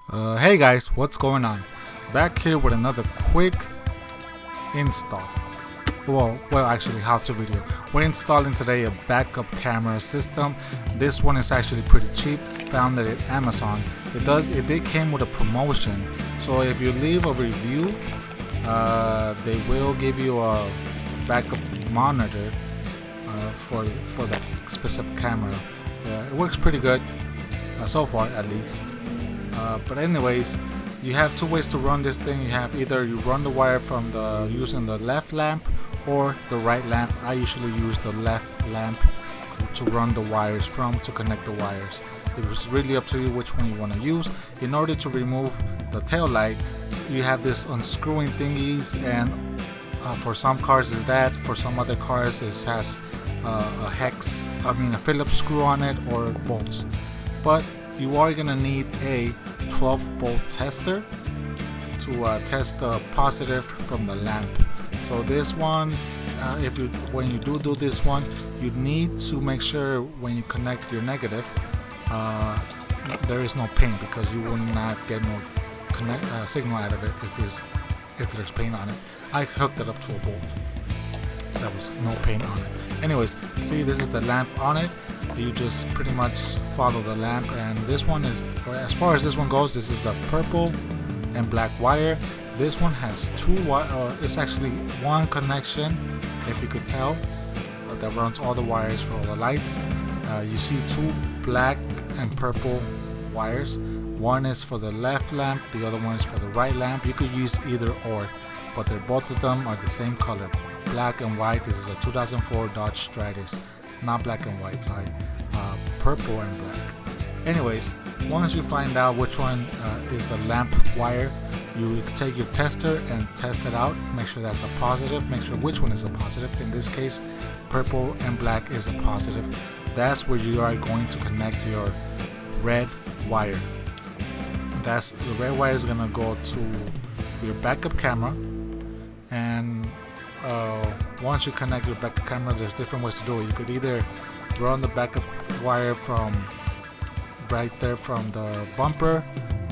Hey guys, what's going on? Back here with another quick install. Well, actually, how-to video. We're installing today a backup camera system. This one is actually pretty cheap. Found it at Amazon. It did came with a promotion. So if you leave a review, they will give you a backup monitor for that specific camera. It works pretty good so far, at least. But anyways, you have two ways to run this thing. You have either you run the wire from using the left lamp or the right lamp. I usually use the left lamp to run the wires from, to connect the wires. It's really up to you which one you want to use. In order to remove the tail light, you have this unscrewing thingies, and for some cars is that, for some other cars it has a Phillips screw on it or bolts. But you are gonna need a 12-volt tester to test the positive from the lamp. So this one, when you do this one, you need to make sure when you connect your negative, there is no pain, because you will not get no signal out of it if there's pain on it. I hooked it up to a bolt. There was no pain on it. Anyways, see, this is the lamp on it. You just pretty much follow the lamp, and this one is, as far as this one goes, this is the purple and black wire. This one has it's actually one connection, if you could tell, that runs all the wires for all the lights. You see two black and purple wires. One is for the left lamp, the other one is for the right lamp. You could use either or, but both of them are the same color, black and white. This is a 2004 Dodge Stratus, not black and white, sorry, purple and black. Anyways, once you find out which one is the lamp wire, you take your tester and test it out. Make sure that's a positive. Make sure which one is a positive. In this case, purple and black is a positive. That's where you are going to connect your red wire. The red wire is gonna go to your backup camera, and once you connect your backup camera, there's different ways to do it. You could either run the backup wire from right there from the bumper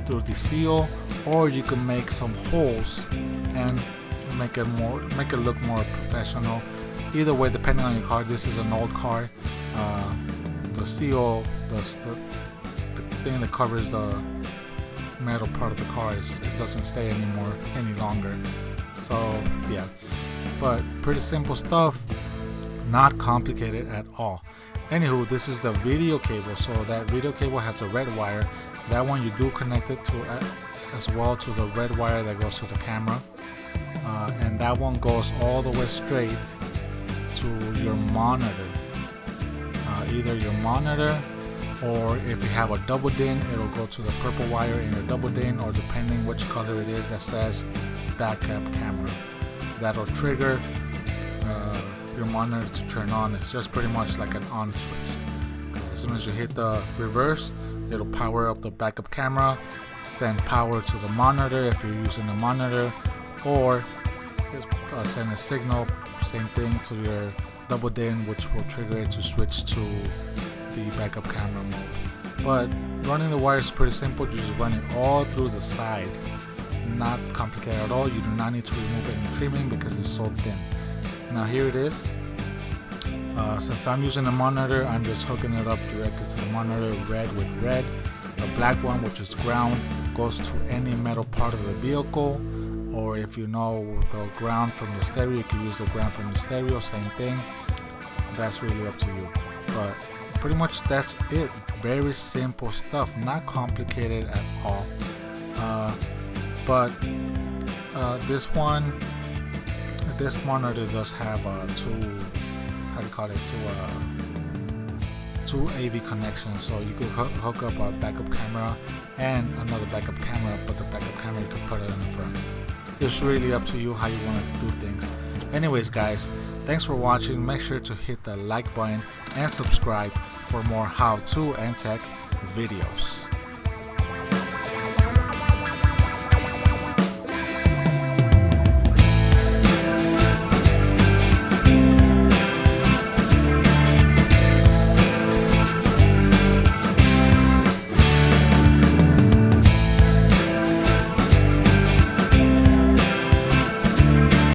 through the seal, or you can make some holes and make it look more professional. Either way, depending on your car. This is an old car. The seal, the thing that covers the metal part of the car, it doesn't stay any longer. So yeah, but pretty simple stuff, not complicated at all. Anywho, this is the video cable. So that video cable has a red wire. That one you do connect it to as well to the red wire that goes to the camera, and that one goes all the way straight to your monitor. Either your monitor, or if you have a double DIN, it'll go to the purple wire in your double DIN, or depending which color it is that says backup camera. That'll trigger your monitor to turn on. It's just pretty much like an on switch, because as soon as you hit the reverse, it'll power up the backup camera, send power to the monitor if you're using a monitor, or send a signal, same thing, to your double DIN, which will trigger it to switch to the backup camera mode. But running the wire is pretty simple. You just run it all through the side. Not complicated at all. You do not need to remove any trimming because it's so thin. Now here it is. Since I'm using a monitor, I'm just hooking it up directly to the monitor, red with red. The black one, which is ground, goes to any metal part of the vehicle, or if you know the ground from the stereo, you can use the ground from the stereo, same thing. That's really up to you. But pretty much that's it. Very simple stuff, not complicated at all. But this monitor does have two AV connections, so you could hook up a backup camera and another backup camera, but the backup camera you could put it in the front. It's really up to you how you want to do things. Anyways guys, thanks for watching. Make sure to hit the like button and subscribe for more how-to and tech videos.